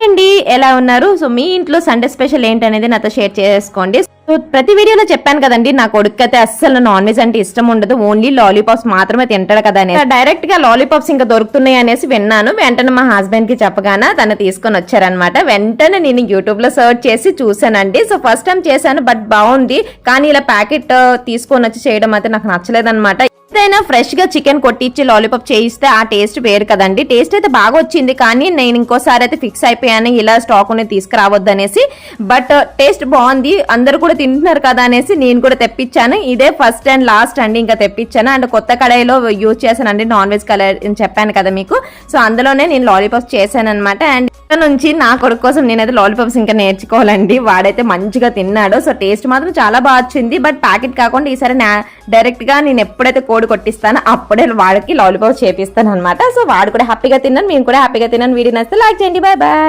అండి ఎలా ఉన్నారు? సో మీ ఇంట్లో సండే స్పెషల్ ఏంటనేది నాతో షేర్ చేసుకోండి. సో ప్రతి వీడియోలో చెప్పాను కదండి, నా కొడుకైతే అస్సలు నాన్ వెజ్ అంటే ఇష్టం ఉండదు, ఓన్లీ లాలీపాప్స్ మాత్రమే తింటాడు కదా అని. డైరెక్ట్ గా లాలీపాప్స్ ఇంకా దొరుకుతున్నాయి అనేసి విన్నాను. వెంటనే మా హస్బెండ్ కి చెప్పగానే తను తీసుకొని వచ్చారనమాట. వెంటనే నేను యూట్యూబ్ లో సర్చ్ చేసి చూసానండి. సో ఫస్ట్ టైం చేశాను, బట్ బాగుంది. కానీ ఇలా ప్యాకెట్ తీసుకొని వచ్చి చేయడం అయితే నాకు నచ్చలేదన్నమాట. ఏదైనా ఫ్రెష్ గా చికెన్ కొట్టించి లాలీపాప్ చేయిస్తే ఆ టేస్ట్ వేరు కదండి. టేస్ట్ అయితే బాగా వచ్చింది, కానీ నేను ఇంకోసారి అయితే ఫిక్స్ అయిపోయాను ఇలా స్టాక్ అనేది తీసుకురావద్దు అనేసి. బట్ టేస్ట్ బాగుంది, అందరూ కూడా తింటున్నారు కదా అనేసి నేను కూడా తెప్పించాను. ఇదే ఫస్ట్ అండ్ లాస్ట్ అండి, ఇంకా తెప్పించాను. అండ్ కొత్త కడాయిలో యూజ్ చేశానండి, నాన్ వెజ్ కడాయి చెప్పాను కదా మీకు. సో అందులోనే నేను లాలీపాప్స్ చేశాను అనమాట. అండ్ ఇక్కడ నుంచి నా కొడుకు కోసం నేనైతే లాలీపాప్స్ ఇంకా నేర్చుకోవాలండి. వాడైతే మంచిగా తిన్నాడు. సో టేస్ట్ మాత్రం చాలా బాగా వచ్చింది, బట్ ప్యాకెట్ కాకుండా ఈసారి డైరెక్ట్ గా నేను ఎప్పుడైతే కోడి కొట్టిస్తాను అప్పుడే వాడికి లాలీపాప్ చేపిస్తాను అనమాట. సో వాడు కూడా హ్యాపీగా తిన్నాను, మేము కూడా హ్యాపీగా తిన్నాను. వీడియో నచ్చితే లైక్ చేయండి. Bye bye.